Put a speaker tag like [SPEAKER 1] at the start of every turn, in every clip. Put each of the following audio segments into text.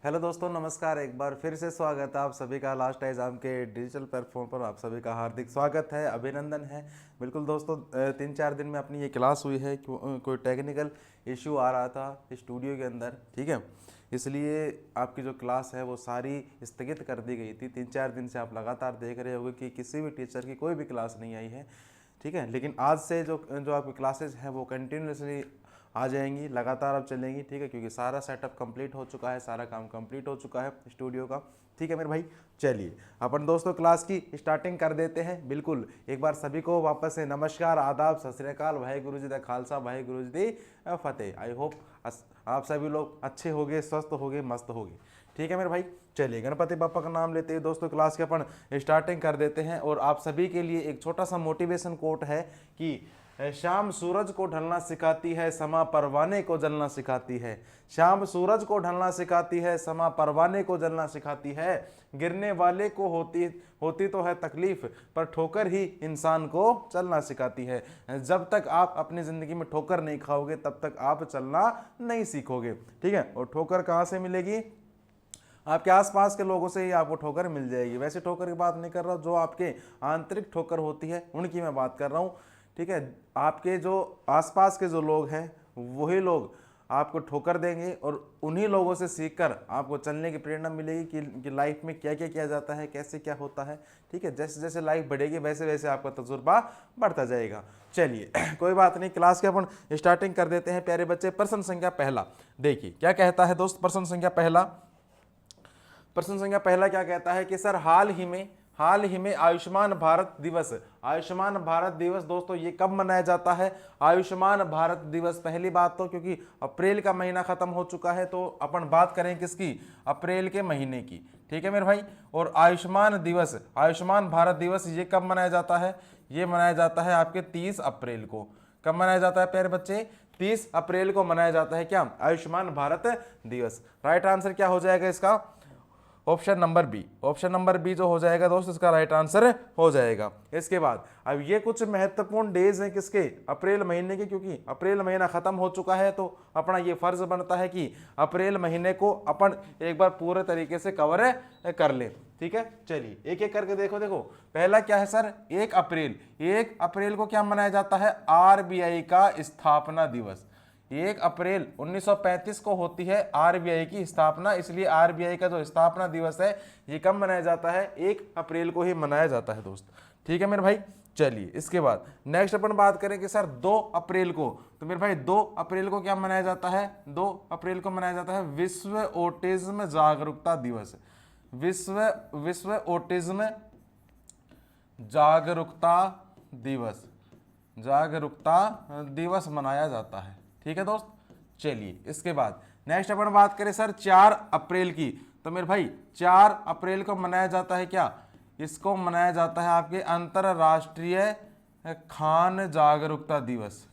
[SPEAKER 1] Hello दोस्तों, नमस्कार। एक बार फिर से स्वागत है आप सभी का लास्ट एग्जाम के डिजिटल प्लेटफॉर्म पर। आप सभी का हार्दिक स्वागत है, अभिनंदन है। बिल्कुल दोस्तों, 3-4 दिन में अपनी ये क्लास हुई है। कोई टेक्निकल इश्यू आ रहा था स्टूडियो के अंदर, ठीक है, इसलिए आपकी जो क्लास है वो सारी स्थगित कर दी गई थी। 3-4 दिन से आप लगातार देख रहे होंगे कि किसी भी टीचर की कोई भी क्लास नहीं आई है, ठीक है। लेकिन आज से जो जो आपकी क्लासेज हैं वो कंटिन्यूसली आ जाएंगी, लगातार अब चलेंगी, ठीक है, क्योंकि सारा सेटअप कंप्लीट हो चुका है, सारा काम कंप्लीट हो चुका है स्टूडियो का, ठीक है मेरे भाई। चलिए अपन दोस्तों क्लास की स्टार्टिंग कर देते हैं। बिल्कुल एक बार सभी को वापस से नमस्कार, आदाब, सत श्री अकाल, वाहेगुरु जी दा खालसा, वाहेगुरु जी दी फतेह। आई होप आप सभी लोग अच्छे होगे, स्वस्थ होगे, मस्त होगे, ठीक है मेरे भाई। चलिए गणपति बापा का नाम लेते हैं दोस्तों क्लास के अपन स्टार्टिंग कर देते हैं। और आप सभी के लिए एक छोटा सा मोटिवेशन कोट है कि शाम सूरज को ढलना सिखाती है, समा परवाने को जलना सिखाती है। शाम सूरज को ढलना सिखाती है, समा परवाने को जलना सिखाती है। गिरने वाले को होती तो है तकलीफ, पर ठोकर ही इंसान को चलना सिखाती है। जब तक आप अपनी जिंदगी में ठोकर नहीं खाओगे तब तक आप चलना नहीं सीखोगे, ठीक है। और ठोकर कहाँ से मिलेगी? आपके आसपास के लोगों से ही आपको ठोकर मिल जाएगी। वैसे ठोकर की बात नहीं कर रहा हूँ, जो आपके आंतरिक ठोकर होती है उनकी मैं बात कर रहा हूँ, ठीक है। आपके जो आसपास के जो लोग हैं वही लोग आपको ठोकर देंगे और उन्हीं लोगों से सीखकर आपको चलने की प्रेरणा मिलेगी कि लाइफ में क्या क्या किया जाता है, कैसे क्या होता है, ठीक है। जैसे जैसे लाइफ बढ़ेगी वैसे वैसे आपका तजुर्बा बढ़ता जाएगा। चलिए कोई बात नहीं, क्लास के अपन स्टार्टिंग कर देते हैं प्यारे बच्चे। प्रश्न संख्या पहला देखिए क्या कहता है दोस्त। प्रश्न संख्या पहला क्या कहता है कि सर हाल ही में आयुष्मान भारत दिवस दोस्तों ये कब मनाया जाता है? आयुष्मान भारत दिवस, पहली बात तो क्योंकि अप्रैल का महीना खत्म हो चुका है तो अपन बात करें किसकी? अप्रैल के महीने की, ठीक है मेरे भाई। और आयुष्मान भारत दिवस ये कब मनाया जाता है? ये मनाया जाता है आपके 30 अप्रैल को। कब मनाया जाता है प्यारे बच्चे? 30 अप्रैल को मनाया जाता है क्या? आयुष्मान भारत दिवस। राइट आंसर क्या हो जाएगा इसका? ऑप्शन नंबर बी जो हो जाएगा दोस्त, इसका राइट आंसर हो जाएगा। इसके बाद अब ये कुछ महत्वपूर्ण डेज हैं किसके? अप्रैल महीने के, क्योंकि अप्रैल महीना खत्म हो चुका है तो अपना ये फर्ज बनता है कि अप्रैल महीने को अपन एक बार पूरे तरीके से कवर कर ले, ठीक है। चलिए एक एक करके देखो। पहला क्या है सर? 1 अप्रैल को क्या मनाया जाता है? आरबीआई का स्थापना दिवस। 1 अप्रैल 1935 को होती है आरबीआई की स्थापना, इसलिए आरबीआई का जो स्थापना दिवस है ये कब मनाया जाता है? 1 अप्रैल को ही मनाया जाता है दोस्त, ठीक है मेरे भाई। चलिए इसके बाद नेक्स्ट अपन बात करें कि सर 2 अप्रैल को, तो मेरे भाई 2 अप्रैल को क्या मनाया जाता है? 2 अप्रैल को मनाया जाता है विश्व ऑटिज्म जागरूकता दिवस। विश्व ऑटिज्म जागरूकता दिवस मनाया जाता है, ठीक है दोस्त। चलिए इसके बाद नेक्स्ट अपन बात करें सर 4 अप्रैल की, तो मेरे भाई 4 अप्रैल को मनाया जाता है क्या? इसको मनाया जाता है आपके अंतरराष्ट्रीय खान जागरूकता दिवस।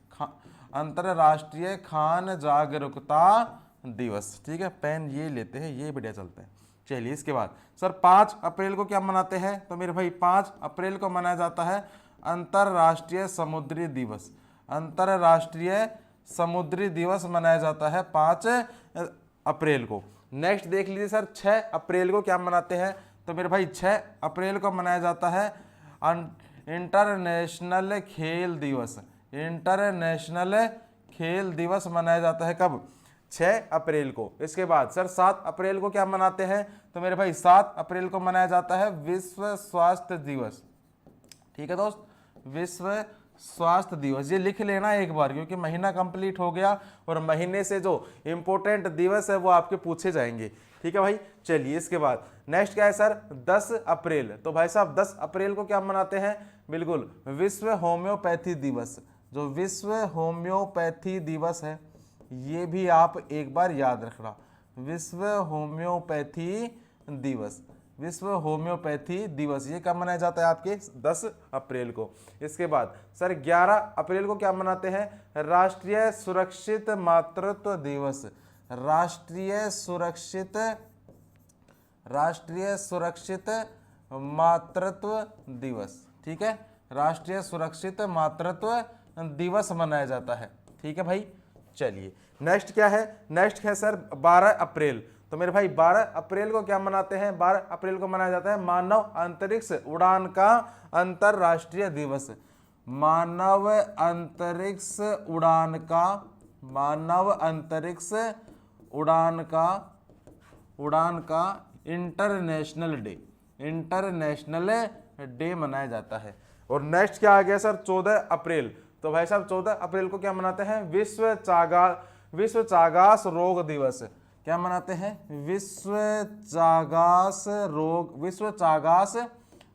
[SPEAKER 1] अंतरराष्ट्रीय खान जागरूकता दिवस, ठीक है। पेन ये लेते हैं, ये बढ़िया चलते हैं। चलिए इसके बाद सर 5 अप्रैल को क्या मनाते हैं? तो मेरे भाई 5 अप्रैल को मनाया जाता है अंतरराष्ट्रीय समुद्री दिवस। अंतरराष्ट्रीय समुद्री दिवस मनाया जाता है 5 अप्रैल को। नेक्स्ट देख लीजिए सर 6 अप्रैल को क्या मनाते हैं? तो मेरे भाई 6 अप्रैल को मनाया जाता है इंटरनेशनल खेल दिवस। इंटरनेशनल खेल दिवस मनाया जाता है कब? 6 अप्रैल को। इसके बाद सर 7 अप्रैल को क्या मनाते हैं? तो मेरे भाई 7 अप्रैल को मनाया जाता है विश्व स्वास्थ्य दिवस, ठीक है दोस्त। विश्व स्वास्थ्य दिवस, ये लिख लेना एक बार क्योंकि महीना कंप्लीट हो गया और महीने से जो इंपॉर्टेंट दिवस है वो आपके पूछे जाएंगे, ठीक है भाई। चलिए इसके बाद नेक्स्ट क्या है सर? 10 अप्रैल, तो भाई साहब 10 अप्रैल को क्या मनाते हैं? बिल्कुल विश्व होम्योपैथी दिवस। जो विश्व होम्योपैथी दिवस है ये भी आप एक बार याद रखना। विश्व होम्योपैथी दिवस ये कब मनाया जाता है? आपके 10 अप्रैल को। इसके बाद सर 11 अप्रैल को क्या मनाते हैं? राष्ट्रीय सुरक्षित मातृत्व दिवस। राष्ट्रीय सुरक्षित मातृत्व दिवस, ठीक है। राष्ट्रीय सुरक्षित मातृत्व दिवस मनाया जाता है, ठीक है भाई। चलिए नेक्स्ट क्या है? नेक्स्ट है सर 12 अप्रैल। तो मेरे भाई 12 अप्रैल को क्या मनाते हैं? 12 अप्रैल को मनाया जाता है मानव अंतरिक्ष उड़ान का अंतरराष्ट्रीय दिवस। मानव अंतरिक्ष उड़ान का इंटरनेशनल डे मनाया जाता है। और नेक्स्ट क्या आ गया सर? 14 अप्रैल। तो भाई साहब 14 अप्रैल को क्या मनाते हैं? विश्व चागास रोग दिवस। क्या मनाते हैं? विश्व चागास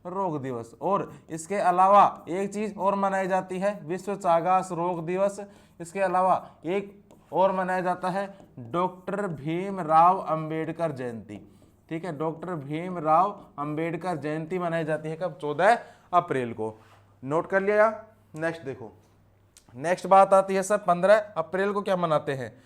[SPEAKER 1] रोग दिवस। और इसके अलावा एक चीज और मनाई जाती है, विश्व चागास रोग दिवस। इसके अलावा एक और मनाया जाता है डॉक्टर भीमराव अंबेडकर जयंती। ठीक है, डॉक्टर भीमराव अंबेडकर जयंती मनाई जाती है कब? 14 अप्रैल को। नोट कर लिया। नेक्स्ट देखो, नेक्स्ट बात आती है सर 15 अप्रैल को क्या मनाते हैं?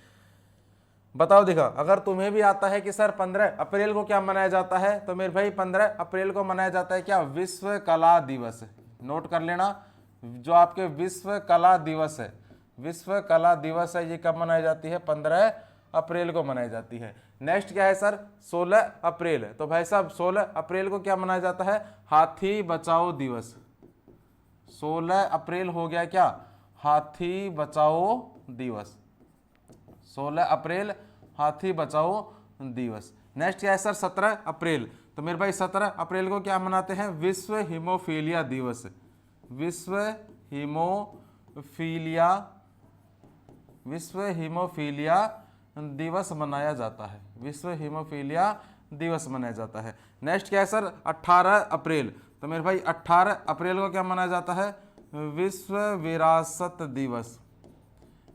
[SPEAKER 1] बताओ दिखा, अगर तुम्हें भी आता है कि सर 15 अप्रैल को क्या मनाया जाता है, तो मेरे भाई 15 अप्रैल को मनाया जाता है क्या? विश्व कला दिवस। नोट कर लेना, जो आपके विश्व कला दिवस है, विश्व कला दिवस है, ये कब मनाई जाती है? 15 अप्रैल को मनाई जाती है। नेक्स्ट क्या है सर? 16 अप्रैल। तो भाई साहब 16 अप्रैल को क्या मनाया जाता है? हाथी बचाओ दिवस। 16 अप्रैल हो गया क्या? हाथी बचाओ दिवस। 16 अप्रैल हाथी बचाओ दिवस। नेक्स्ट क्या है सर? 17 अप्रैल। तो मेरे भाई 17 अप्रैल को क्या मनाते हैं? विश्व हीमोफीलिया दिवस। विश्व हीमोफीलिया दिवस मनाया जाता है। विश्व हीमोफीलिया दिवस मनाया जाता है। नेक्स्ट क्या है सर? 18 अप्रैल। तो मेरे भाई 18 अप्रैल को क्या मनाया जाता है? विश्व विरासत दिवस।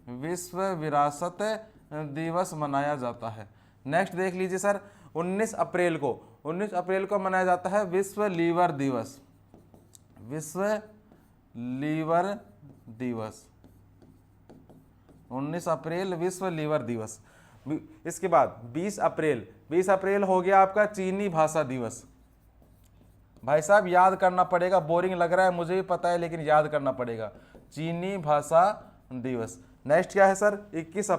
[SPEAKER 1] विश्व विरासत दिवस मनाया जाता है। नेक्स्ट देख लीजिए सर, 19 अप्रैल को मनाया जाता है विश्व लीवर दिवस। विश्व लीवर दिवस, 19 अप्रैल विश्व लीवर दिवस। इसके बाद 20 अप्रैल हो गया आपका चीनी भाषा दिवस। भाई साहब याद करना पड़ेगा, बोरिंग लग रहा है मुझे भी पता है, लेकिन याद करना पड़ेगा। चीनी भाषा दिवस। नेक्स्ट क्या है सर? 21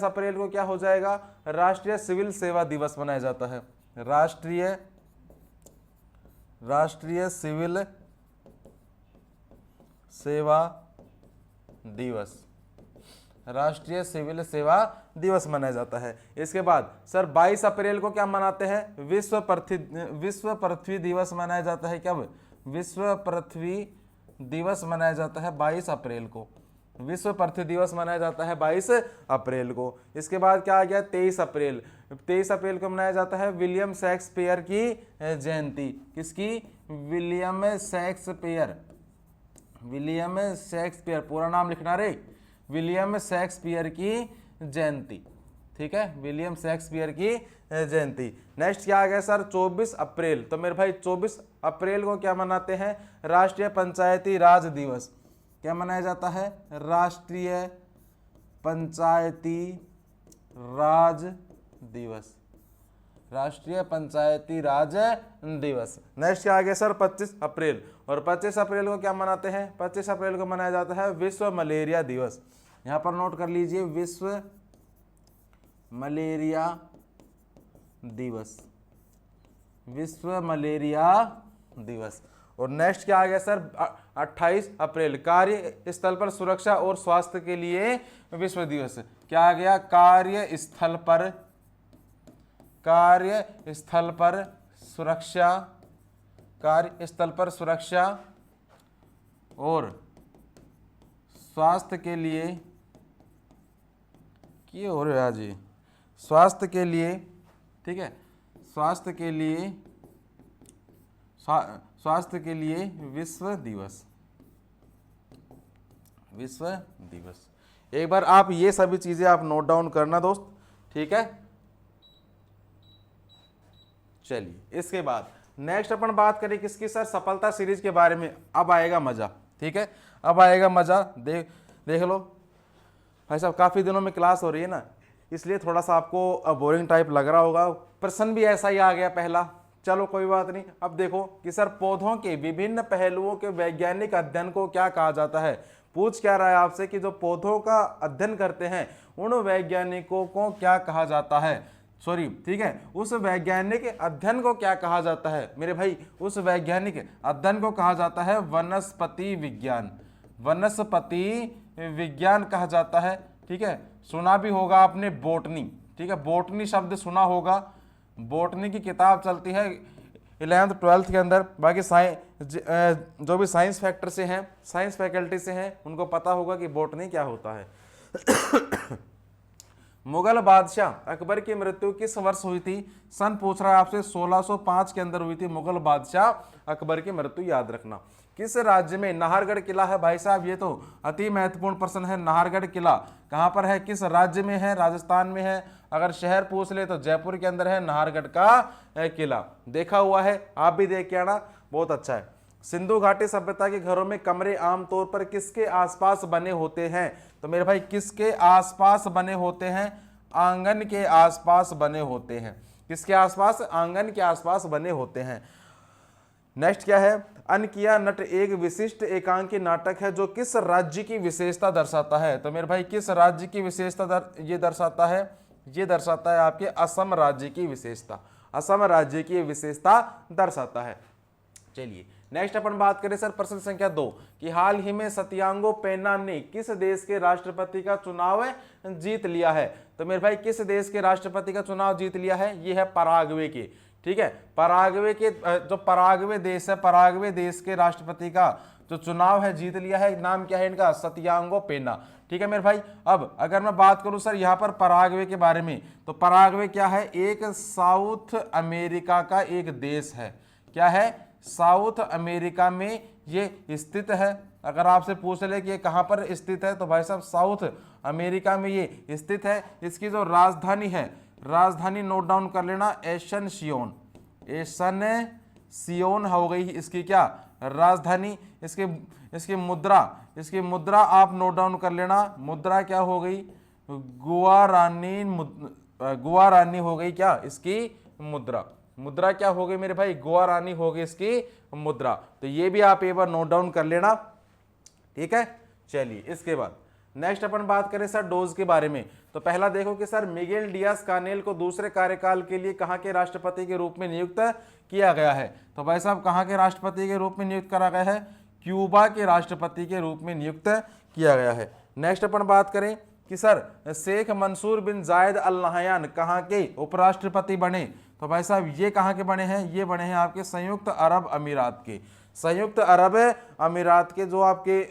[SPEAKER 1] अप्रैल को क्या हो जाएगा? राष्ट्रीय सिविल सेवा दिवस मनाया जाता है। राष्ट्रीय सिविल सेवा दिवस। राष्ट्रीय सिविल सेवा दिवस मनाया जाता है। इसके बाद सर 22 अप्रैल को क्या मनाते हैं? विश्व पृथ्वी दिवस मनाया जाता है। कब? विश्व पृथ्वी दिवस मनाया जाता है 22 अप्रैल को। विश्व पृथ्वी दिवस मनाया जाता है 22 अप्रैल को। इसके बाद क्या आ गया? 23 अप्रैल को मनाया जाता है विलियम शेक्सपियर की जयंती। किसकी? विलियम शेक्सपियर, पूरा नाम लिखना रे, विलियम शेक्सपियर की जयंती। ठीक है, विलियम शेक्सपियर की जयंती। नेक्स्ट क्या आ गया सर? 24 अप्रैल। तो मेरे भाई 24 अप्रैल को क्या मनाते हैं? राष्ट्रीय पंचायती राज दिवस। क्या मनाया जाता है? राष्ट्रीय पंचायती राज दिवस। राष्ट्रीय पंचायती राज दिवस। नेक्स्ट क्या आ गया सर? 25 अप्रैल। और 25 अप्रैल को क्या मनाते हैं? 25 अप्रैल को मनाया जाता है विश्व मलेरिया दिवस। यहां पर नोट कर लीजिए, विश्व मलेरिया दिवस। विश्व मलेरिया दिवस। और नेक्स्ट क्या आ गया सर? 28 अप्रैल, कार्यस्थल पर सुरक्षा और स्वास्थ्य के लिए विश्व दिवस। क्या आ गया? कार्यस्थल पर सुरक्षा और स्वास्थ्य के लिए, क्या हो रहा है जी? स्वास्थ्य के लिए, ठीक है, स्वास्थ्य के लिए विश्व दिवस। एक बार आप ये सभी चीजें आप नोट डाउन करना दोस्त, ठीक है। चलिए इसके बाद नेक्स्ट अपन बात करें किसकी सर? सफलता सीरीज के बारे में। अब आएगा मजा, ठीक है, अब आएगा मजा। देख लो भाई साहब, काफी दिनों में क्लास हो रही है ना, इसलिए थोड़ा सा आपको बोरिंग टाइप लग रहा होगा। प्रश्न भी ऐसा ही आ गया पहला, चलो कोई बात नहीं। अब देखो कि सर पौधों के विभिन्न पहलुओं के वैज्ञानिक अध्ययन को क्या कहा जाता है। पूछ क्या रहा है आपसे कि जो पौधों का अध्ययन करते हैं उन वैज्ञानिकों को क्या कहा जाता है। सॉरी, ठीक है, उस वैज्ञानिक अध्ययन को क्या कहा जाता है मेरे भाई? उस वैज्ञानिक अध्ययन को कहा जाता है वनस्पति विज्ञान। वनस्पति विज्ञान कहा जाता है। ठीक है, सुना भी होगा आपने बोटनी। ठीक है, बोटनी शब्द सुना होगा। बोटनी की किताब चलती है 11th 12th के अंदर। बाकी जो भी साइंस फैक्टर से हैं, साइंस फैकल्टी से हैं, उनको पता होगा कि बोटनी क्या होता है। मुगल बादशाह अकबर की मृत्यु किस वर्ष हुई थी? सन पूछ रहा है आपसे, 1605 के अंदर हुई थी मुगल बादशाह अकबर की मृत्यु, याद रखना। किस राज्य में नाहरगढ़ किला है? भाई साहब ये तो अति महत्वपूर्ण प्रश्न है। नाहरगढ़ किला कहां पर है, किस राज्य में है? राजस्थान में है। अगर शहर पूछ ले तो जयपुर के अंदर है नाहरगढ़ का किला। देखा हुआ है, आप भी देख के आना, बहुत अच्छा है। सिंधु घाटी सभ्यता के घरों में कमरे आमतौर पर किसके आसपास बने होते हैं? तो मेरे भाई किसके आसपास बने होते हैं? आंगन के आसपास बने होते हैं। किसके आसपास? आंगन के आसपास बने होते हैं। नेक्स्ट क्या है? अनकिया नट एक विशिष्ट एकांकी नाटक है जो किस राज्य की विशेषता दर्शाता है? तो मेरे भाई किस राज्य की विशेषता ये दर्शाता है? ये दर्शाता है आपके असम राज्य की विशेषता। असम राज्य की विशेषता दर्शाता है। चलिए नेक्स्ट अपन बात करें सर प्रश्न संख्या 2 कि हाल ही में सत्यांगो पेन्ना ने किस देश के राष्ट्रपति का चुनाव जीत लिया है? तो मेरे भाई किस देश के राष्ट्रपति का चुनाव जीत लिया है? ये है पराग्वे के। ठीक है, पराग्वे के जो पराग्वे देश है, पराग्वे देश के राष्ट्रपति का जो चुनाव है जीत लिया है। नाम क्या है इनका? सत्यांगो पेन्ना। ठीक है मेरे भाई, अब अगर मैं बात करूं सर यहाँ पर पराग्वे के बारे में, तो पराग्वे क्या है? एक साउथ अमेरिका का एक देश है। क्या है? साउथ अमेरिका में ये स्थित है। अगर आपसे पूछ ले कि ये कहाँ पर स्थित है, तो भाई साहब साउथ अमेरिका में ये स्थित है। इसकी जो राजधानी है, राजधानी नोट डाउन कर लेना, एसनसियोन। एसनसियोन हो गई इसकी क्या? राजधानी। इसकी मुद्रा आप नोट डाउन कर लेना। मुद्रा क्या हो गई? गुआरानी हो गई क्या इसकी मुद्रा? मुद्रा क्या हो गई मेरे भाई? गुआरानी हो गई इसकी मुद्रा। तो ये भी आप एक बार नोट डाउन कर लेना। ठीक है, चलिए इसके बाद नेक्स्ट अपन बात करें सर डोज के बारे में। तो पहला देखो कि सर मिगेल डियाज कानेल को दूसरे कार्यकाल के लिए कहां के राष्ट्रपति के रूप में नियुक्त किया गया है? तो भाई साहब कहां के राष्ट्रपति के रूप में नियुक्त करा गया है? क्यूबा के राष्ट्रपति के रूप में नियुक्त किया गया है। नेक्स्ट अपन बात करें कि सर शेख मंसूर बिन जायद अल नहयान कहां के उपराष्ट्रपति बने? तो भाई साहब ये कहां के बने हैं? ये बने हैं आपके संयुक्त अरब अमीरात के। संयुक्त अरब अमीरात के जो आपके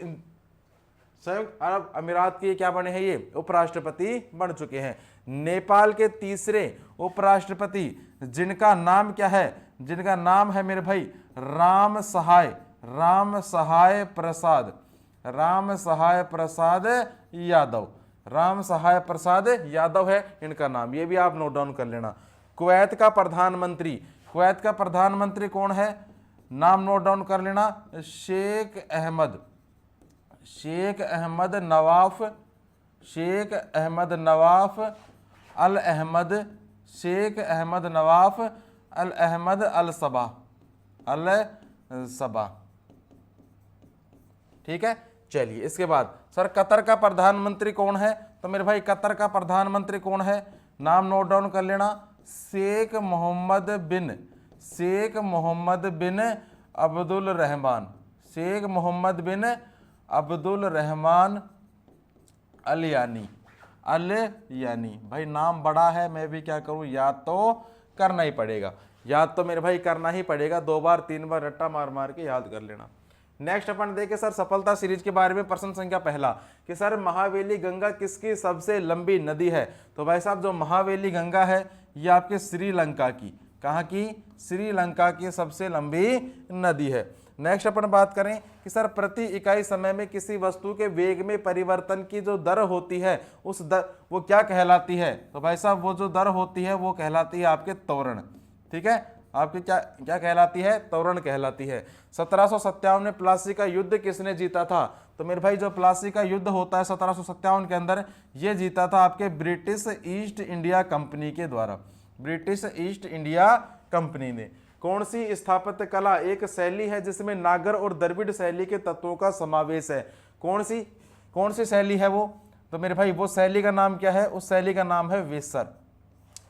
[SPEAKER 1] संयुक्त अरब अमीरात के क्या बने हैं? ये उपराष्ट्रपति बन चुके हैं। नेपाल के तीसरे उपराष्ट्रपति जिनका नाम क्या है? जिनका नाम है मेरे भाई राम सहाय प्रसाद यादव। राम सहाय प्रसाद यादव है इनका नाम, ये भी आप नोट डाउन कर लेना। कुवैत का प्रधानमंत्री कौन है? नाम नोट डाउन कर लेना, शेख अहमद नवाफ अल अहमद अल सबा। ठीक है, चलिए इसके बाद सर कतर का प्रधानमंत्री कौन है? तो मेरे भाई कतर का प्रधानमंत्री कौन है? नाम नोट डाउन कर लेना, शेख मोहम्मद बिन अब्दुल रहमान अल यानी। भाई नाम बड़ा है, मैं भी क्या करूं, याद तो करना ही पड़ेगा। याद तो मेरे भाई करना ही पड़ेगा, 2 बार 3 बार रट्टा मार मार के याद कर लेना। नेक्स्ट अपन देखें सर सफलता सीरीज के बारे में। प्रश्न संख्या पहला कि सर महावेली गंगा किसकी सबसे लंबी नदी है? तो भाई साहब जो महावेली गंगा है ये आपके श्रीलंका की, कहाँ की? श्रीलंका की सबसे लंबी नदी है। नेक्स्ट अपन बात करें कि सर प्रति इकाई समय में किसी वस्तु के वेग में परिवर्तन की जो दर होती है उस दर वो क्या कहलाती है? तो भाई साहब वो जो दर होती है वो कहलाती है आपके त्वरण। ठीक है, आपकी क्या कहलाती है? त्वरण कहलाती है। 1757 में प्लासी का युद्ध किसने जीता था? तो मेरे भाई जो प्लासी का युद्ध होता है 1757 के अंदर, ये जीता था आपके ब्रिटिश ईस्ट इंडिया कंपनी के द्वारा। ब्रिटिश ईस्ट इंडिया कंपनी ने। कौन सी स्थापत्य कला एक शैली है जिसमें नागर और द्रविड़ शैली के तत्वों का समावेश है? कौन सी शैली है वो? तो मेरे भाई वो शैली का नाम क्या है? उस शैली का नाम है वेसर।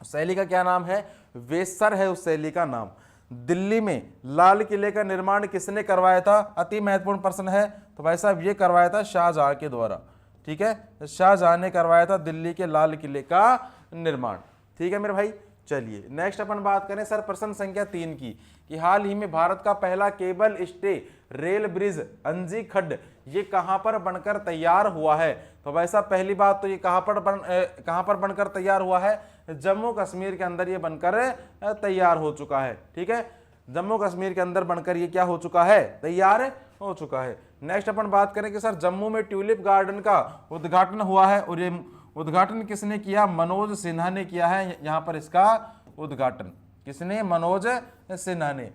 [SPEAKER 1] शैली का क्या नाम है? वेसर है उस शैली का नाम। दिल्ली में लाल किले का निर्माण किसने करवाया था? अति महत्वपूर्ण प्रश्न है। तो भाई साहब ये करवाया था शाहजहां के द्वारा। ठीक है, शाहजहां ने करवाया था दिल्ली के लाल किले का निर्माण। ठीक है मेरे भाई, चलिए नेक्स्ट अपन बात करें सर प्रश्न संख्या 3 की, कि हाल ही में भारत का पहला केबल स्टे रेल ब्रिज अंजी खड्ड ये कहां पर बनकर तैयार हुआ है? तो भाई साहब पहली बात तो ये कहां पर बनकर तैयार हुआ है? जम्मू कश्मीर के अंदर ये बनकर तैयार हो चुका है। ठीक है, जम्मू कश्मीर के अंदर बनकर ये क्या हो चुका है? तैयार हो चुका है। नेक्स्ट अपन बात करें कि सर जम्मू में ट्यूलिप गार्डन का उद्घाटन हुआ है, और ये उद्घाटन किसने किया? मनोज सिन्हा ने किया है। यहाँ पर इसका उद्घाटन किसने? मनोज सिन्हा ने।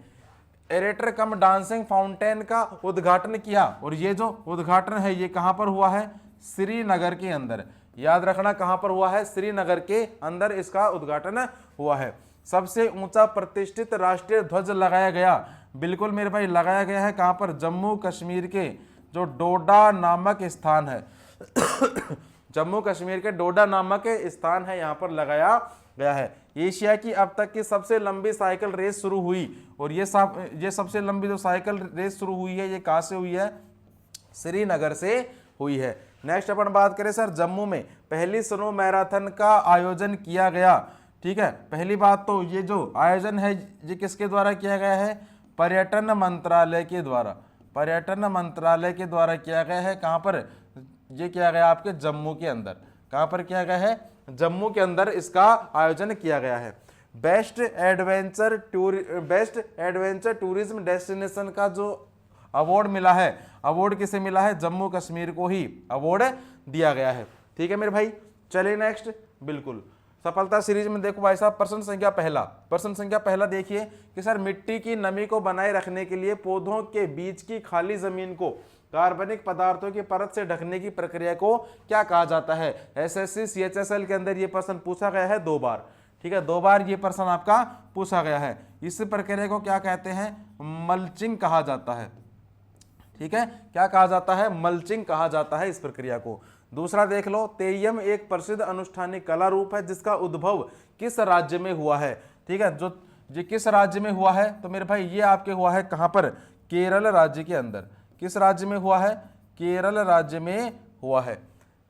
[SPEAKER 1] एरेटर कम डांसिंग फाउंटेन का उद्घाटन किया, और ये जो उद्घाटन है ये कहां पर हुआ है? श्रीनगर के अंदर। याद रखना कहां पर हुआ है? श्रीनगर के अंदर इसका उद्घाटन हुआ है। सबसे ऊंचा प्रतिष्ठित राष्ट्रीय ध्वज लगाया गया, बिल्कुल मेरे भाई लगाया गया है कहां पर? जम्मू कश्मीर के जो डोडा नामक स्थान है जम्मू कश्मीर के डोडा नामक स्थान है, यहाँ पर लगाया गया है। एशिया की अब तक की सबसे लंबी साइकिल रेस शुरू हुई, और ये सबसे लंबी जो साइकिल रेस शुरू हुई है ये कहाँ से हुई है? श्रीनगर से हुई है। नेक्स्ट अपन बात करें सर जम्मू में पहली स्नो मैराथन का आयोजन किया गया। ठीक है, पहली बात तो ये जो आयोजन है ये किसके द्वारा किया गया है? पर्यटन मंत्रालय के द्वारा। पर्यटन मंत्रालय के द्वारा किया गया है। कहाँ पर ये किया गया? आपके जम्मू के अंदर। कहाँ पर किया गया है? जम्मू के अंदर इसका आयोजन किया गया है। बेस्ट एडवेंचर टूरिज्म डेस्टिनेशन का जो अवार्ड मिला है, अवार्ड किसे मिला है? जम्मू कश्मीर को ही अवार्ड दिया गया है। ठीक है मेरे भाई, चलिए नेक्स्ट। बिल्कुल सफलता सीरीज में देखो भाई साहब प्रश्न संख्या पहला देखिए कि सर मिट्टी की नमी को बनाए रखने के लिए पौधों के बीच की खाली जमीन को कार्बनिक पदार्थों की परत से ढकने की प्रक्रिया को क्या कहा जाता है? एसएससी सीएचएसएल के अंदर ये प्रश्न पूछा गया है 2 बार। ठीक है, 2 बार ये प्रश्न आपका पूछा गया है। इस प्रक्रिया को क्या कहते हैं? मल्चिंग कहा जाता है। ठीक है, क्या कहा जाता है? मल्चिंग कहा जाता है इस प्रक्रिया को। दूसरा देख लो, तेयम एक प्रसिद्ध अनुष्ठानिक कला रूप है जिसका उद्भव किस राज्य में हुआ है? ठीक है, जो ये किस राज्य में हुआ है? तो मेरे भाई ये आपके हुआ है कहां पर? केरल राज्य के अंदर। किस राज्य में हुआ है? केरल राज्य में हुआ है।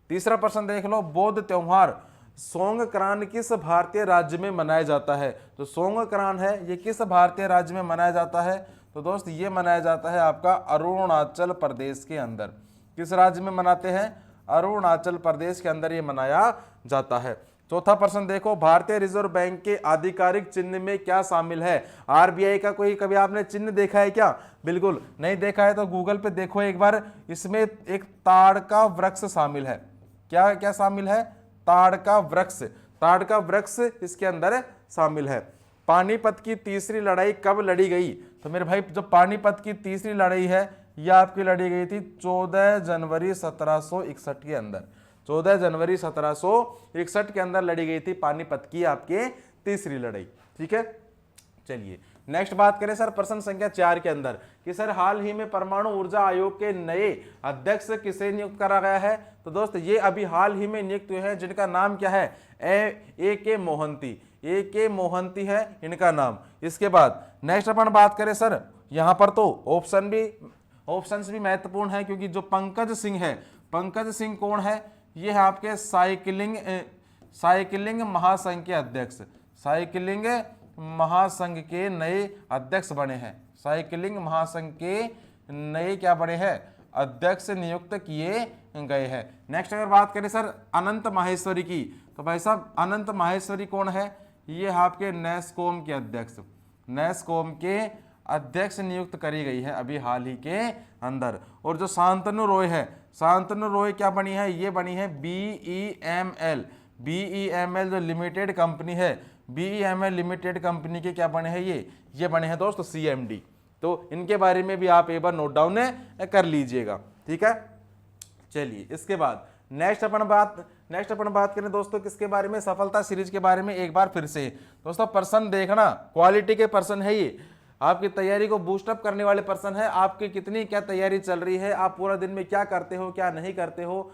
[SPEAKER 1] तीसरा प्रश्न देख लो, बौद्ध त्योहार सोंगक्रान किस भारतीय राज्य में मनाया जाता है? तो सोंगक्रान है ये किस भारतीय राज्य में मनाया जाता है? तो दोस्त ये मनाया जाता है आपका अरुणाचल प्रदेश के अंदर। किस राज्य में मनाते हैं? अरुणाचल प्रदेश के अंदर ये मनाया जाता है। चौथा प्रश्न देखो, भारतीय रिजर्व बैंक के आधिकारिक चिन्ह में क्या शामिल है? आरबीआई का कोई कभी आपने चिन्ह देखा है क्या? बिल्कुल नहीं देखा है तो गूगल पे देखो एक बार। इसमें एक ताड़ का वृक्ष शामिल है। क्या क्या शामिल है? ताड़ का वृक्ष। ताड़ का वृक्ष इसके अंदर शामिल है। पानीपत की तीसरी लड़ाई कब लड़ी गई? तो मेरे भाई जो पानीपत की तीसरी लड़ाई है यह आपकी लड़ी गई थी 14 जनवरी 1761 के अंदर। 14 जनवरी 1761 के अंदर लड़ी गई थी पानीपत की आपके तीसरी लड़ाई। ठीक है, चलिए नेक्स्ट बात करें सर प्रश्न संख्या 4 के अंदर कि सर हाल ही में परमाणु ऊर्जा आयोग के नए अध्यक्ष किसे नियुक्त करा गया है? तो दोस्त ये अभी हाल ही में नियुक्त हुए हैं जिनका नाम क्या है? ए के मोहंती है इनका नाम। इसके बाद नेक्स्ट अपन बात करें सर, यहां पर तो ऑप्शंस भी महत्वपूर्ण है क्योंकि जो पंकज सिंह है, पंकज सिंह कौन है? ये है आपके साइकिलिंग महासंघ के अध्यक्ष। साइकिलिंग महासंघ के नए अध्यक्ष बने हैं। साइकिलिंग महासंघ के नए क्या बने हैं? अध्यक्ष नियुक्त किए गए हैं। नेक्स्ट अगर बात करें सर अनंत माहेश्वरी की, तो भाई साहब अनंत माहेश्वरी कौन है? ये आपके नेस्कॉम के अध्यक्ष। नेस्कॉम के अध्यक्ष नियुक्त करी गई है अभी हाल ही के अंदर। और जो शांतनु रॉय है, शांतनु रॉय क्या बनी है? ये बनी है BEML जो लिमिटेड कंपनी है, BEML लिमिटेड कंपनी के क्या बने हैं? ये बने हैं दोस्तों CMD। तो इनके बारे में भी आप एक बार नोट डाउन कर लीजिएगा। ठीक है, चलिए इसके बाद नेक्स्ट अपन बात करें दोस्तों किसके बारे में? सफलता सीरीज के बारे में एक बार फिर से। दोस्तों प्रश्न देखना, क्वालिटी के प्रश्न है ये, आपकी तैयारी को बूस्टअप करने वाले प्रश्न है। आपकी कितनी क्या तैयारी चल रही है, आप पूरा दिन में क्या करते हो क्या नहीं करते हो,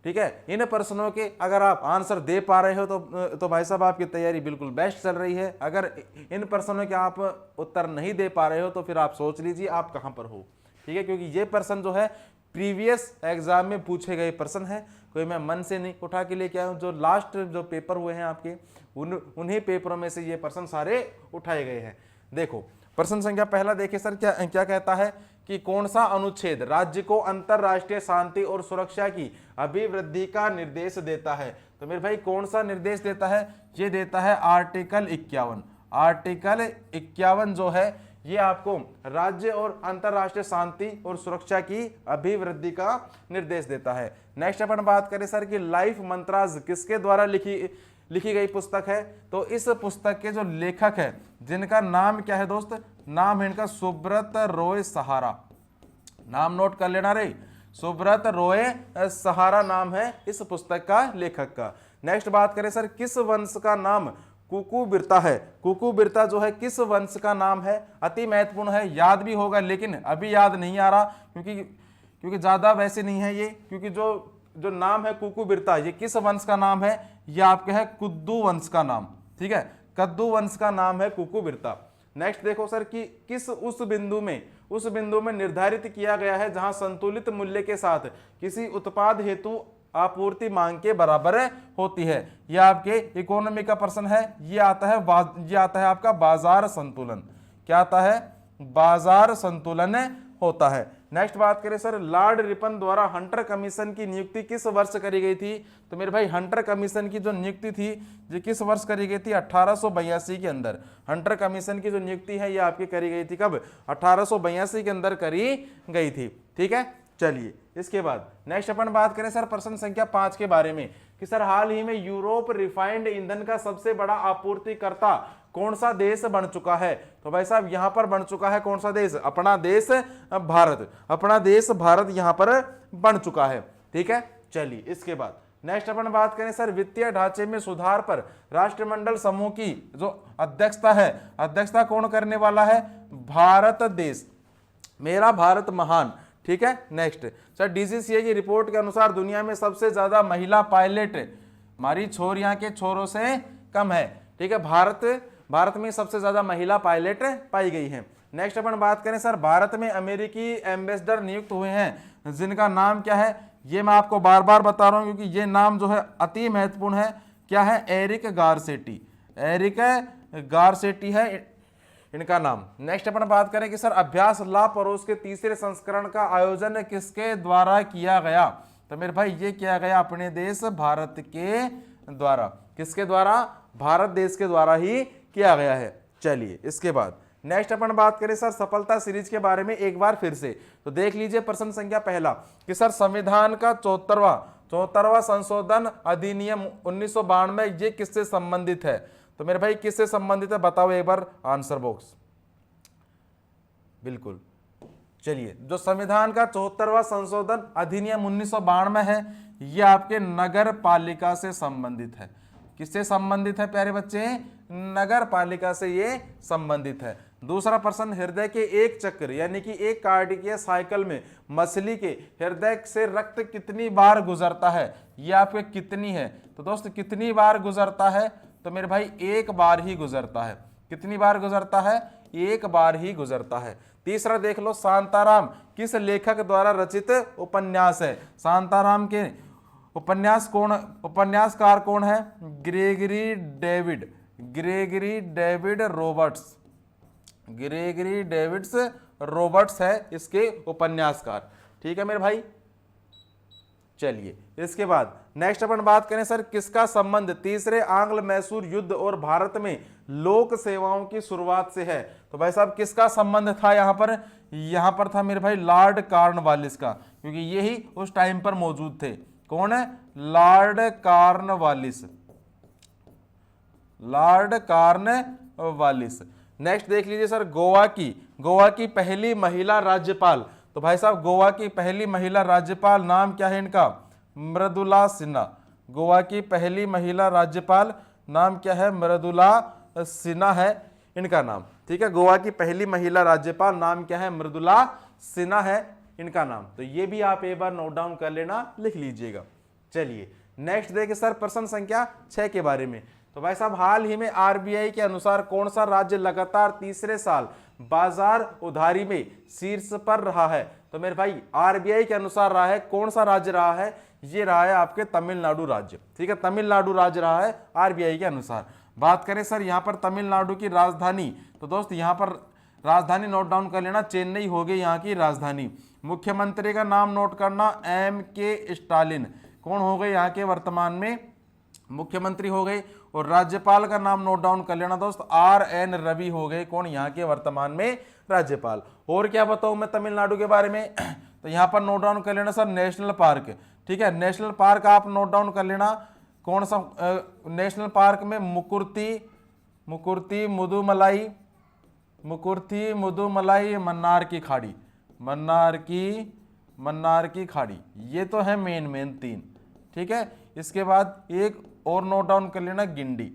[SPEAKER 1] ठीक है। इन प्रश्नों के अगर आप आंसर दे पा रहे हो तो भाई साहब आपकी तैयारी बिल्कुल बेस्ट चल रही है। अगर इन प्रश्नों के आप उत्तर नहीं दे पा रहे हो तो फिर आप सोच लीजिए आप कहाँ पर हो, ठीक है। क्योंकि ये प्रश्न जो है प्रीवियस एग्जाम में पूछे गए प्रश्न है, कोई मैं मन से नहीं उठा के लेके आया हूँ। जो लास्ट जो पेपर हुए हैं आपके उन्हीं पेपरों में से ये प्रश्न सारे उठाए गए हैं। देखो प्रश्न संख्या पहला देखिए सर, क्या क्या कहता है कि कौन सा अनुच्छेद राज्य को अंतरराष्ट्रीय शांति और सुरक्षा की अभिवृद्धि का निर्देश देता है। तो मेरे भाई कौन सा निर्देश देता है, ये देता है आर्टिकल 51। आर्टिकल 51 जो है ये आपको राज्य और अंतरराष्ट्रीय शांति और सुरक्षा की अभिवृद्धि का निर्देश देता है। नेक्स्ट अपन बात करें सर कि लाइफ मंत्राज किसके द्वारा लिखी गई पुस्तक है। तो इस पुस्तक के जो लेखक है जिनका नाम क्या है दोस्त, नाम है इनका सुब्रत रॉय सहारा। नाम नोट कर लेना रे, सुब्रत रॉय सहारा नाम है इस पुस्तक का लेखक का। नेक्स्ट बात करें सर किस वंश का नाम कुकुबिरता है। कुकुबिरता जो है किस वंश का नाम है, अति महत्वपूर्ण है, याद भी होगा लेकिन अभी याद नहीं आ रहा क्योंकि ज्यादा वैसे नहीं है ये, क्योंकि जो नाम है कुकुबिरता ये किस वंश का नाम है, ये आपके है कुद्दू वंश का नाम, ठीक है। कद्दू वंश का नाम है कुकुबिरता। नेक्स्ट देखो सर कि किस उस बिंदु में निर्धारित किया गया है जहां संतुलित मूल्य के साथ किसी उत्पाद हेतु आपूर्ति मांग के बराबर होती है। यह आपके इकोनॉमी का प्रश्न है। ये आता है आपका बाजार संतुलन। क्या आता है, बाजार संतुलन होता है। नेक्स्ट बात करें सर लॉर्ड रिपन द्वारा हंटर कमीशन की नियुक्ति किस वर्ष करी गई थी। तो मेरे भाई हंटर कमीशन की जो नियुक्ति थी ये किस वर्ष करी गई थी, 1882 के अंदर। हंटर कमीशन की जो नियुक्ति है ये आपकी करी गई थी कब, 1882 के अंदर करी गई थी, ठीक है। चलिए इसके बाद नेक्स्ट अपन बात करें सर प्रश्न संख्या 5 के बारे में कि सर हाल ही में यूरोप रिफाइंड ईंधन का सबसे बड़ा आपूर्तिकर्ता कौन सा देश बन चुका है। तो भाई साहब यहां पर बन चुका है कौन सा देश, अपना देश भारत। अपना देश भारत यहां पर बन चुका है, ठीक है। चलिए इसके बाद नेक्स्ट अपन बात करें सर वित्तीय ढांचे में सुधार पर राष्ट्रमंडल समूह की जो अध्यक्षता है, अध्यक्षता कौन करने वाला है, भारत देश, मेरा भारत महान, ठीक है। नेक्स्ट सर डीजीसीए की रिपोर्ट के अनुसार दुनिया में सबसे ज्यादा महिला पायलट हमारी छोरियां के छोरों से कम है, ठीक है। भारत में सबसे ज्यादा महिला पायलट पाई गई है। नेक्स्ट अपन बात करें सर भारत में अमेरिकी एम्बेसडर नियुक्त हुए हैं जिनका नाम क्या है, ये मैं आपको बार बार बता रहा हूं क्योंकि ये नाम जो है अति महत्वपूर्ण है। क्या है, एरिक गारसेटी। एरिक गारसेटी है इनका नाम। नेक्स्ट अपन बात करें कि सर अभ्यास ला परोस के तीसरे संस्करण का आयोजन किसके द्वारा किया गया। तो मेरे भाई ये किया गया अपने देश भारत के द्वारा। किसके द्वारा, भारत देश के द्वारा ही किया गया है। चलिए इसके बाद नेक्स्ट अपन बात करें सर सफलता सीरीज के बारे में एक बार फिर से। तो देख लीजिए प्रश्न संख्या पहला कि सर संविधान का 74वां संशोधन अधिनियम 1992 ये किससे संबंधित है। तो मेरे भाई किससे संबंधित है बताओ एक बार आंसर बॉक्स। बिल्कुल, चलिए जो संविधान का 74वां संशोधन अधिनियम 1992 है ये आपके नगर पालिका से संबंधित है। किससे संबंधित है प्यारे बच्चे, नगर पालिका से ये संबंधित है। दूसरा प्रश्न हृदय के एक चक्र यानी कि एक कार्डियक साइकिल में मछली के हृदय से रक्त कितनी बार गुजरता है, ये आपके कितनी है। तो दोस्त कितनी बार गुजरता है, तो मेरे भाई एक बार ही गुजरता है। कितनी बार गुजरता है, एक बार ही गुजरता है। तीसरा देख लो शांताराम किस लेखक द्वारा रचित उपन्यास है। शांताराम के उपन्यासकार कौन है, ग्रेगरी डेविड रॉबर्ट्स है इसके उपन्यासकार, ठीक है मेरे भाई। चलिए इसके बाद नेक्स्ट अपन बात करें सर किसका संबंध तीसरे आंग्ल मैसूर युद्ध और भारत में लोक सेवाओं की शुरुआत से है। तो भाई साहब किसका संबंध था यहाँ पर था मेरे भाई लॉर्ड कॉर्नवालिस का, क्योंकि यही उस टाइम पर मौजूद थे। कौन है, लॉर्ड कॉर्नवालिस। नेक्स्ट देख लीजिए सर गोवा की पहली महिला राज्यपाल। तो भाई साहब गोवा की पहली महिला राज्यपाल नाम क्या है इनका, मृदुला सिन्हा। गोवा की पहली महिला राज्यपाल नाम क्या है, मृदुला सिन्हा है इनका नाम, ठीक है। गोवा की पहली महिला राज्यपाल नाम क्या है, मृदुला सिन्हा है इनका नाम। तो ये भी आप एक बार नोट डाउन कर लेना, लिख लीजिएगा। चलिए नेक्स्ट देखिए सर प्रश्न संख्या 6 के बारे में। तो भाई साहब हाल ही में आरबीआई के अनुसार कौन सा राज्य लगातार तीसरे साल बाजार उधारी में शीर्ष पर रहा है? तो मेरे भाई आरबीआई के अनुसार रहा है, कौन सा राज्य रहा है? ये रहा है आपके तमिलनाडु राज्य। ठीक है, तमिलनाडु राज्य रहा है आरबीआई के अनुसार। बात करें सर यहाँ पर तमिलनाडु की राजधानी, तो दोस्त यहाँ पर राजधानी नोट डाउन कर लेना, चेन्नई हो गई यहाँ की राजधानी। मुख्यमंत्री का नाम नोट करना, M.K. स्टालिन कौन हो गए यहाँ के वर्तमान में मुख्यमंत्री हो गए। और राज्यपाल का नाम नोट डाउन कर लेना दोस्त, R.N. रवि हो गए कौन यहाँ के वर्तमान में राज्यपाल। और क्या बताऊं मैं तमिलनाडु के बारे में तो यहाँ पर नोट डाउन कर लेना सर नेशनल पार्क। ठीक है, नेशनल पार्क आप नोट डाउन कर लेना, कौन सा नेशनल पार्क में मुकुर्ती मुदुमलाई मन्नार की खाड़ी, ये तो है मेन 3। ठीक है, इसके बाद एक और नोट डाउन कर लेना गिंडी।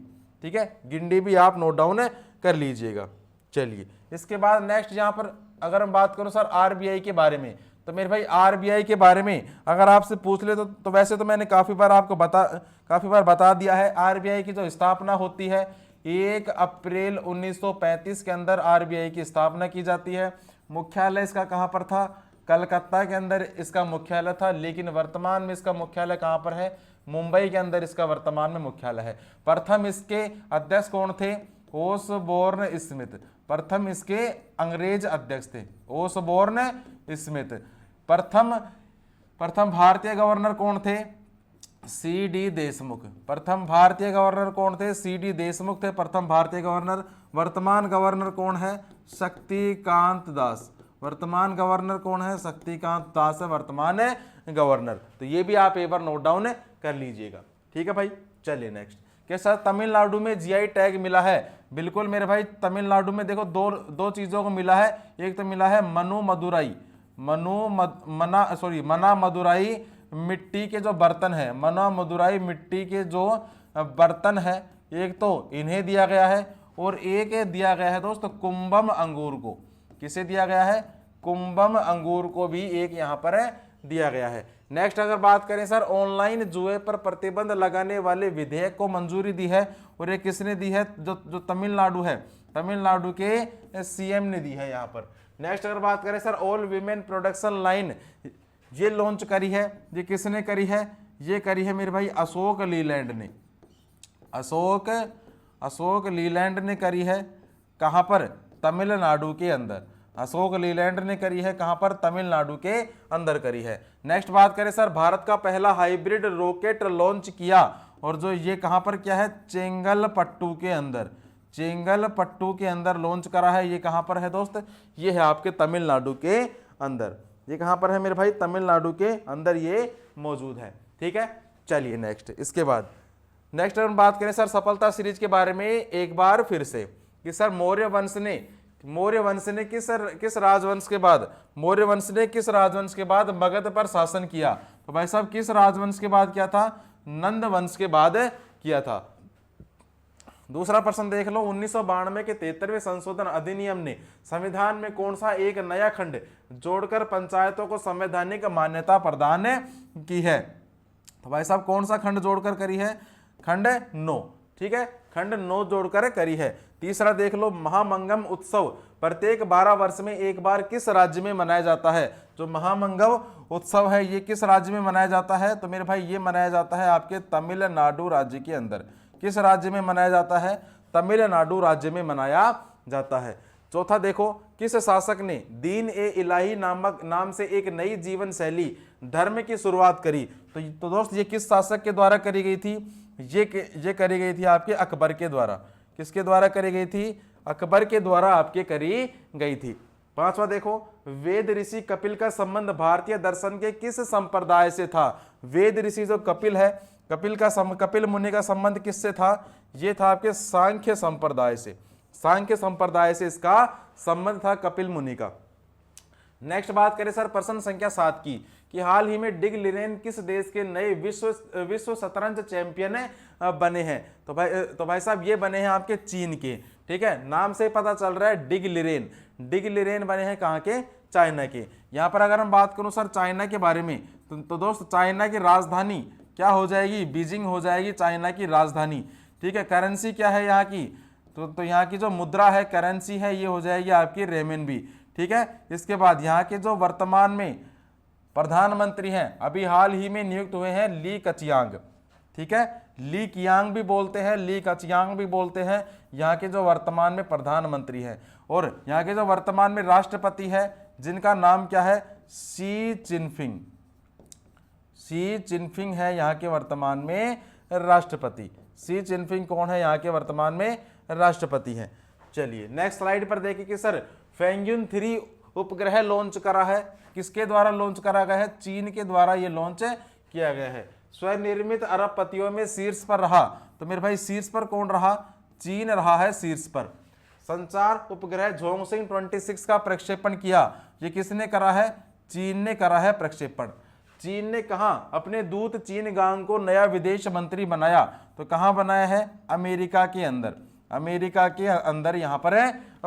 [SPEAKER 1] ठीक है, गिंडी भी आप नोट डाउन कर लीजिएगा। चलिए इसके बाद नेक्स्ट यहाँ पर अगर हम बात करूं सर आरबीआई के बारे में, तो मेरे भाई आरबीआई के बारे में अगर आपसे पूछ ले तो वैसे तो मैंने काफी बार बता दिया है। आरबीआई की जो स्थापना होती है 1 अप्रैल 1935 के अंदर आरबीआई की स्थापना की जाती है। मुख्यालय इसका कहां पर था? कलकत्ता के अंदर इसका मुख्यालय था, लेकिन वर्तमान में इसका मुख्यालय कहां पर है? मुंबई के अंदर इसका वर्तमान में मुख्यालय है। प्रथम इसके अध्यक्ष कौन थे? ओसबोर्न स्मिथ, प्रथम इसके अंग्रेज अध्यक्ष थे ओसबोर्न स्मिथ। प्रथम भारतीय गवर्नर कौन थे? C.D. देशमुख। प्रथम भारतीय गवर्नर कौन थे? C.D. देशमुख थे प्रथम भारतीय गवर्नर। वर्तमान गवर्नर कौन है? शक्तिकांत दास। वर्तमान गवर्नर कौन है? शक्तिकांत दास है वर्तमान गवर्नर। तो ये भी आप एक बार नोट डाउन कर लीजिएगा। ठीक है भाई, चलिए नेक्स्ट। क्या सर तमिलनाडु में जीआई टैग मिला है? बिल्कुल मेरे भाई, तमिलनाडु में देखो दो चीजों को मिला है। एक तो मिला है मना मदुराई मिट्टी के जो बर्तन है, मना मदुराई मिट्टी के जो बर्तन है, एक तो इन्हें दिया गया है और एक दिया गया है दोस्त कुंभम अंगूर को। किसे दिया गया है? कुंभम अंगूर को भी एक यहाँ पर दिया गया है। नेक्स्ट अगर बात करें सर ऑनलाइन जुए पर प्रतिबंध लगाने वाले विधेयक को मंजूरी दी है, और ये किसने दी है? जो तमिलनाडु है, तमिलनाडु के सीएम ने दी है यहाँ पर। नेक्स्ट अगर बात करें sir all women production line, ये लॉन्च करी है, ये किसने करी है? ये करी है मेरे भाई अशोक लीलैंड ने। अशोक लीलैंड ने करी है, कहां पर? तमिलनाडु के अंदर। अशोक लीलैंड ने करी है, कहां पर? तमिलनाडु के अंदर करी है। नेक्स्ट बात करें सर भारत का पहला हाइब्रिड रॉकेट लॉन्च किया, और जो ये कहां पर किया है? चेंगलपट्टू के अंदर। चेंगलपट्टू के अंदर लॉन्च करा है। ये कहां पर है दोस्त? ये है आपके तमिलनाडु के अंदर। ये कहां पर है मेरे भाई? तमिलनाडु के अंदर ये मौजूद है। ठीक है, चलिए नेक्स्ट। इसके बाद नेक्स्ट हम बात करें सर सफलता सीरीज के बारे में एक बार फिर से, कि सर मौर्य वंश ने किस राजवंश के बाद मगध पर शासन किया? तो भाई साहब किस राजवंश के बाद किया था? नंद वंश के बाद किया था। दूसरा प्रश्न देख लो, 1992 के 73वें संशोधन अधिनियम ने संविधान में कौन सा एक नया खंड जोड़कर पंचायतों को संवैधानिक मान्यता प्रदान की है? तो भाई साहब कौन सा खंड जोड़कर करी है? खंड 9। ठीक है, खंड 9 जोड़कर करी है। तीसरा देख लो, महामंगम उत्सव प्रत्येक 12 वर्ष में एक बार किस राज्य में मनाया जाता है? जो महामंगम उत्सव है ये किस राज्य में मनाया जाता है? तो मेरे भाई ये मनाया जाता है आपके तमिलनाडु राज्य के अंदर। किस राज्य में मनाया जाता है? तमिलनाडु राज्य में मनाया जाता है। चौथा देखो, किस शासक ने दीन ए इलाही नाम से एक नई जीवन शैली धर्म की शुरुआत करी? तो दोस्त ये किस शासक के द्वारा करी गई थी? ये करी गई थी आपके अकबर के द्वारा। किसके द्वारा करी गई थी? अकबर के द्वारा आपके करी गई थी। पांचवा देखो, वेद ऋषि कपिल का संबंध भारतीय दर्शन के किस संप्रदाय से था? वेद ऋषि जो कपिल है, कपिल मुनि का संबंध किससे था? ये था आपके सांख्य संप्रदाय से। सांख्य संप्रदाय से इसका संबंध था कपिल मुनि का। नेक्स्ट बात करें सर प्रश्न संख्या 7 की, कि हाल ही में डिग लिरेन किस देश के नए विश्व शतरंज चैंपियन बने हैं? तो भाई साहब ये बने हैं आपके चीन के। ठीक है, नाम से पता चल रहा है डिग लिरेन बने हैं कहाँ के? चाइना के। यहाँ पर अगर हम बात करूं सर चाइना के बारे में, तो दोस्त चाइना की राजधानी क्या हो जाएगी, बीजिंग हो जाएगी चाइना की राजधानी। ठीक है, करेंसी क्या है यहाँ की, तो यहाँ की जो मुद्रा है, करेंसी है, ये हो जाएगी आपकी रेमिनबी। ठीक है, इसके बाद यहाँ के जो वर्तमान में प्रधानमंत्री हैं, अभी हाल ही में नियुक्त हुए हैं, ली कचियांग। ठीक है, ली कियांग भी बोलते हैं, ली कचियांग भी बोलते हैं, यहाँ के जो वर्तमान में प्रधानमंत्री हैं। और यहाँ के जो वर्तमान में राष्ट्रपति है, जिनका नाम क्या है, शी चिनफिंग। शी चिनफिंग है यहाँ के वर्तमान में राष्ट्रपति। शी चिनफिंग कौन है, यहाँ के वर्तमान में राष्ट्रपति हैं। चलिए नेक्स्ट स्लाइड पर देखिए कि सर फेंगयुन 3 उपग्रह लॉन्च करा है, किसके द्वारा लॉन्च करा गया है, चीन के द्वारा ये लॉन्च किया गया है। स्वनिर्मित अरबपतियों में शीर्ष पर रहा, तो मेरे भाई शीर्ष पर कौन रहा, चीन रहा है शीर्ष पर। संचार उपग्रह झोंगसिंग 26 का प्रक्षेपण किया, ये किसने करा है, चीन ने करा है प्रक्षेपण। चीन ने कहा अपने दूत चीन गांग को नया विदेश मंत्री बनाया, तो कहां बनाया है, अमेरिका के अंदर। अमेरिका के अंदर यहां पर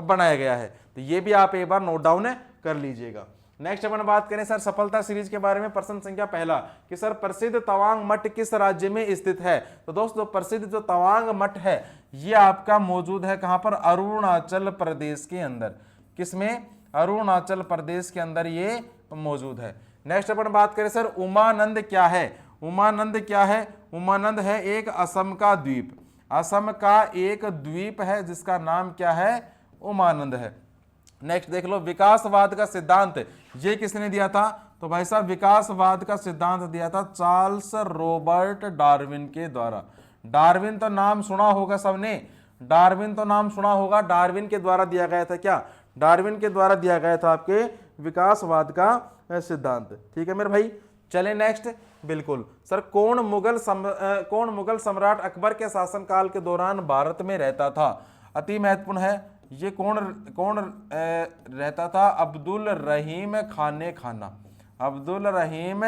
[SPEAKER 1] बनाया गया है, तो ये भी आप एक बार नोट डाउन कर लीजिएगा। नेक्स्ट अपन बात करें सर सफलता सीरीज के बारे में, प्रश्न संख्या पहला कि सर प्रसिद्ध तवांग मठ किस राज्य में स्थित है। तो दोस्तों प्रसिद्ध जो तवांग मठ है ये आपका मौजूद है कहां पर, अरुणाचल प्रदेश के अंदर। किसमें, अरुणाचल प्रदेश के अंदर ये मौजूद है। नेक्स्ट अपन बात करें सर उमानंद क्या है। उमानंद क्या है, उमानंद है एक असम का द्वीप। असम का एक द्वीप है जिसका नाम क्या है, उमानंद है। नेक्स्ट देख लो विकासवाद का सिद्धांत ये किसने दिया था, तो भाई साहब विकासवाद का सिद्धांत दिया था चार्ल्स रॉबर्ट डार्विन के द्वारा। डार्विन तो नाम सुना होगा सबने, डार्विन तो नाम सुना होगा, डार्विन के द्वारा दिया गया था क्या, डार्विन के द्वारा दिया गया था आपके विकासवाद का सिद्धांत। ठीक है मेरे भाई, चले नेक्स्ट। बिल्कुल सर कौन मुगल सम्राट अकबर के शासनकाल के दौरान भारत में रहता था, अति महत्वपूर्ण है। ये कौन रहता था, अब्दुल रहीम खाने खाना। अब्दुल रहीम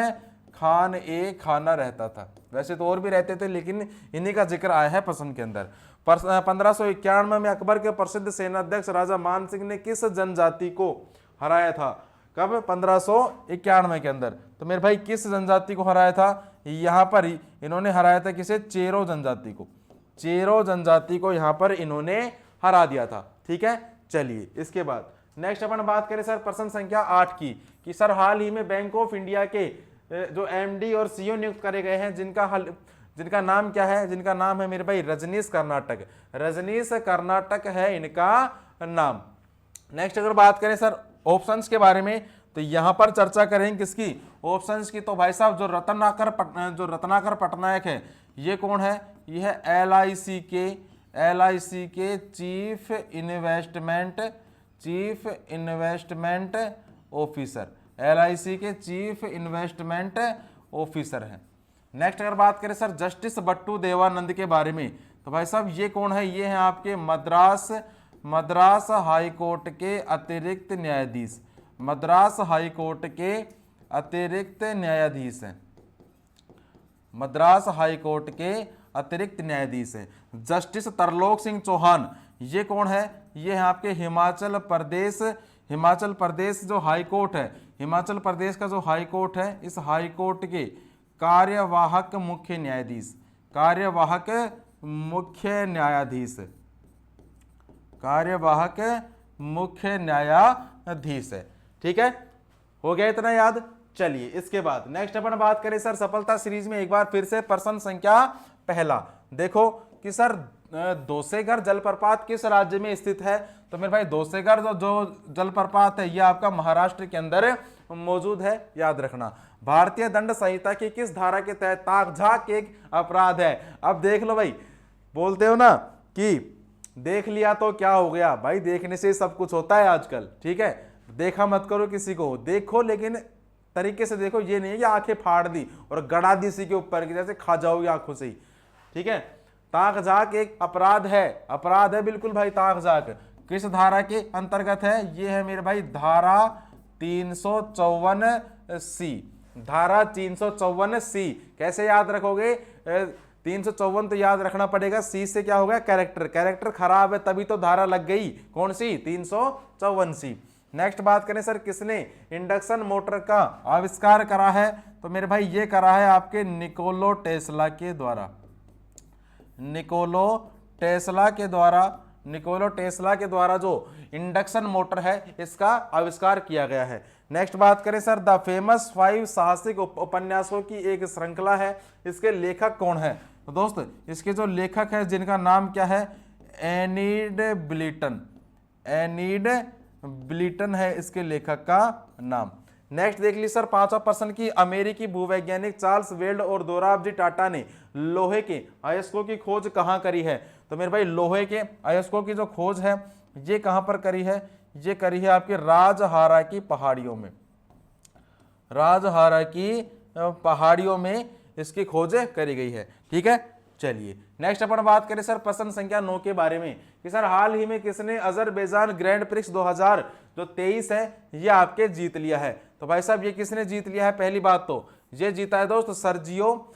[SPEAKER 1] खान ए खाना रहता था, वैसे तो और भी रहते थे लेकिन इन्हीं का जिक्र आया है प्रश्न के अंदर। 1591 में अकबर के प्रसिद्ध सेनाध्यक्ष राजा मान सिंह ने किस जनजाति को हराया था, कब, 1591 के अंदर। तो मेरे भाई किस जनजाति को हराया था, यहाँ पर इन्होंने हराया था किसे, चेरो जनजाति को। चेरो जनजाति को यहाँ पर इन्होंने हरा दिया था। ठीक है, चलिए इसके बाद नेक्स्ट अपन बात करें सर प्रश्न संख्या 8 की कि सर हाल ही में बैंक ऑफ इंडिया के जो एमडी और सीईओ नियुक्त करे गए हैं जिनका नाम क्या है, जिनका नाम है मेरे भाई रजनीश कर्नाटक। रजनीश कर्नाटक है इनका नाम। नेक्स्ट अगर बात करें सर ऑप्शंस के बारे में, तो यहां पर चर्चा करेंगे किसकी, ऑप्शंस की। तो भाई साहब जो रत्नाकर पटनायक है ये कौन है, ये है LIC के चीफ इन्वेस्टमेंट ऑफिसर। LIC के चीफ इन्वेस्टमेंट ऑफिसर हैं। नेक्स्ट अगर बात करें सर जस्टिस बट्टू देवानंद के बारे में, तो भाई साहब ये कौन है, ये हैं आपके मद्रास हाई कोर्ट के अतिरिक्त न्यायाधीश। मद्रास हाई कोर्ट के अतिरिक्त न्यायाधीश हैं, मद्रास हाई कोर्ट के अतिरिक्त न्यायाधीश हैं। जस्टिस तरलोक सिंह चौहान ये कौन है, ये है आपके हिमाचल प्रदेश जो हाई कोर्ट है, हिमाचल प्रदेश का जो हाई कोर्ट है, इस हाई कोर्ट के कार्यवाहक मुख्य न्यायाधीश है। ठीक है, हो गया इतना याद। चलिए इसके बाद नेक्स्ट अपन बात करें सर सफलता सीरीज में एक बार फिर से प्रश्न संख्या पहला देखो कि सर दोसेगर जलप्रपात किस राज्य में स्थित है। तो मेरे भाई दोसेगर जो जलप्रपात है ये आपका महाराष्ट्र के अंदर मौजूद है, याद रखना। भारतीय दंड संहिता की किस धारा के तहत ताक एक अपराध है। अब देख लो भाई, बोलते हो ना कि देख लिया तो क्या हो गया, भाई देखने से सब कुछ होता है आजकल। ठीक है, देखा मत करो किसी को, देखो लेकिन तरीके से देखो, ये नहीं है कि आंखें फाड़ दी और गड़ा दी इसी के ऊपर की जैसे खा जाओगी आंखों से ही। ठीक है, ताक एक अपराध है बिल्कुल भाई। ताक किस धारा के अंतर्गत है, ये है मेरे भाई धारा 354C। धारा 354C कैसे याद रखोगे, 354 तो याद रखना पड़ेगा, सी से क्या होगा, कैरेक्टर खराब है तभी तो धारा लग गई, कौन सी, 354C। नेक्स्ट बात करें सर, किसने इंडक्शन मोटर का आविष्कार करा है? तो मेरे भाई ये करा है आपके निकोलो टेस्ला के द्वारा। निकोलो टेस्ला के द्वारा जो इंडक्शन मोटर है इसका आविष्कार किया गया है। नेक्स्ट बात करें सर, द फेमस 5 साहसिक उपन्यासों की एक श्रृंखला है, इसके लेखक कौन है? तो दोस्त इसके जो लेखक है जिनका नाम क्या है, एनिड ब्लिटन है इसके लेखक का नाम। नेक्स्ट देख ली सर, 5वां प्रश्न की अमेरिकी भूवैज्ञानिक चार्ल्स वेल्ड और दोराबजी टाटा ने लोहे के अयस्कों की खोज कहाँ करी है? तो मेरे भाई लोहे के अयस्कों की जो खोज है ये कहाँ पर करी है? ये करी है आपके राजहारा की पहाड़ियों में। राजहारा की पहाड़ियों में इसकी खोज करी गई है। ठीक है, चलिए नेक्स्ट अपन बात करें सर प्रश्न संख्या 9 के बारे में कि सर हाल ही में किसने अजरबैजान ग्रैंड प्रिक्स 2023 है ये आपके जीत लिया है? तो भाई साहब ये किसने जीत लिया है? पहली बात तो ये जीता है दोस्त सर्जियो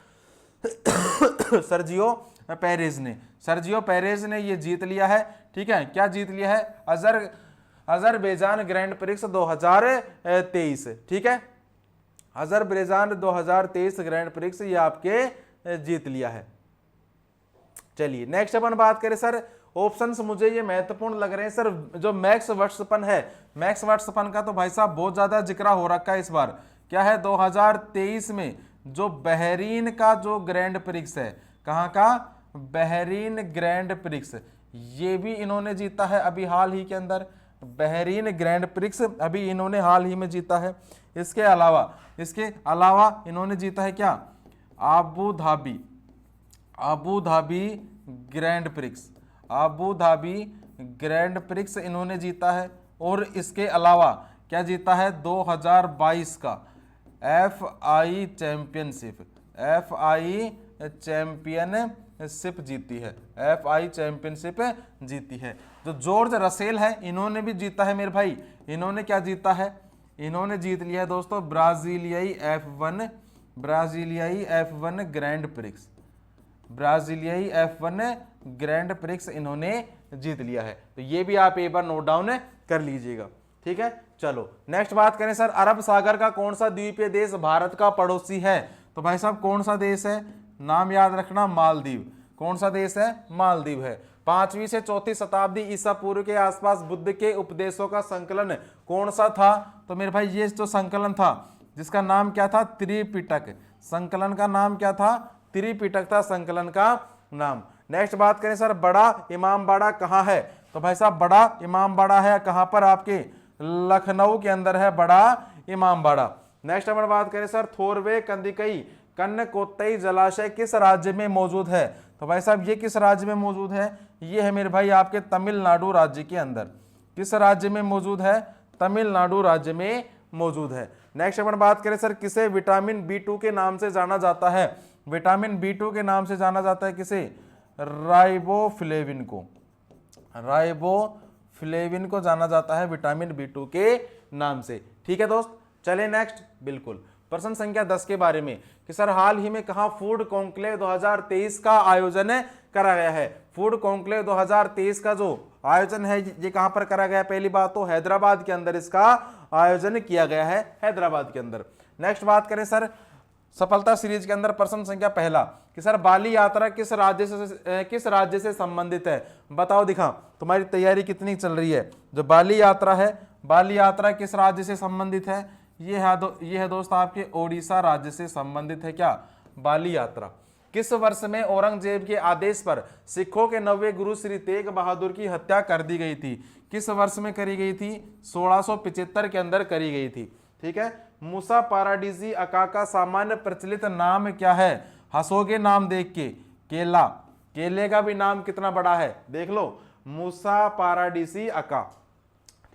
[SPEAKER 1] पेरेज ने ये जीत लिया है। ठीक है, क्या जीत लिया है? Azerbaijan grand prix 2023। ठीक है, अजरबैजान 2023 ग्रैंड प्रिक्स ये आपके जीत लिया है। चलिए नेक्स्ट अपन बात करें सर, ऑप्शंस मुझे ये महत्वपूर्ण लग रहे हैं सर। जो मैक्स वर्स्टपन है, मैक्स वर्स्टपन का तो भाई साहब बहुत ज्यादा जिक्र हो रखा है इस बार। क्या है? 2023 में जो बहरीन का जो ग्रैंड प्रिक्स है, कहाँ का? बहरीन ग्रैंड प्रिक्स, ये भी इन्होंने जीता है अभी हाल ही के अंदर। बहरीन ग्रैंड प्रिक्स अभी इन्होंने हाल ही में जीता है। इसके अलावा इन्होंने जीता है क्या? आबू धाबी ग्रैंड प्रिक्स इन्होंने जीता है। और इसके अलावा क्या जीता है? 2022 का FI चैंपियनशिप जीती है। जो जॉर्ज रसेल है इन्होंने भी जीता है मेरे भाई। इन्होंने क्या जीता है? इन्होंने जीत लिया है दोस्तों ब्राजीलियाई F1 ग्रैंड प्रिक्स इन्होंने जीत लिया है। तो ये भी आप एक बार नोट डाउन कर लीजिएगा। ठीक है, चलो नेक्स्ट बात करें सर, अरब सागर का कौन सा द्वीपीय देश भारत का पड़ोसी है? तो भाई साहब कौन सा देश है? नाम याद रखना, मालदीव। कौन सा देश है? मालदीव है। 5वीं से 4वीं शताब्दी ईसा पूर्व के आसपास बुद्ध के उपदेशों का संकलन कौन सा था? तो मेरे भाई ये जो संकलन था जिसका नाम क्या था? त्रिपिटक। संकलन का नाम क्या था? त्रिपिटक था संकलन का नाम। नेक्स्ट बात करें सर, बड़ा इमामबाड़ा कहाँ है? तो भाई साहब बड़ा इमामबाड़ा है कहाँ पर? आपके लखनऊ के अंदर है बड़ा इमामबाड़ा। नेक्स्ट अपन बात करें सर, थोरवे कंदिकई कन्नकोत्तई जलाशय किस राज्य में मौजूद है? तो भाई साहब ये किस राज्य में मौजूद है? ये है मेरे भाई आपके तमिलनाडु राज्य के अंदर। किस राज्य में मौजूद है? तमिलनाडु राज्य में मौजूद है। नेक्स्ट अपन बात करें सर, किसे विटामिन B2 के नाम से जाना जाता है? विटामिन B2 के नाम से जाना जाता है किसे? राइबोफ्लेविन को जाना जाता है विटामिन B2 के नाम से। ठीक है दोस्त, चले नेक्स्ट। बिल्कुल, प्रश्न संख्या 10 के बारे में कि सर हाल ही में कहाँ फूड कॉन्क्लेव 2023 का आयोजन करा गया है? फूड कॉन्क्लेव 2023 का जो आयोजन है ये कहाँ पर करा गया? पहली बात तो हैदराबाद के अंदर इसका आयोजन किया गया है, हैदराबाद के अंदर। नेक्स्ट बात करें सर, सफलता सीरीज के अंदर प्रश्न संख्या पहला कि सर बाली यात्रा किस राज्य से संबंधित है? बताओ, दिखा तुम्हारी तैयारी कितनी चल रही है। जो बाली यात्रा है, बाली यात्रा किस राज्य से संबंधित है? ये है दोस्त आपके ओडिशा राज्य से संबंधित है क्या बाली यात्रा। किस वर्ष में औरंगजेब के आदेश पर सिखों के 9वें गुरु श्री तेग बहादुर की हत्या कर दी गई थी? किस वर्ष में करी गई थी? 1675 के अंदर करी गई थी। ठीक है, मूसा पाराडीसी अका का सामान्य प्रचलित नाम क्या है? हंसोगे नाम देख के। केला, केले का भी नाम कितना बड़ा है देख लो, मूसा पाराडीसी अका।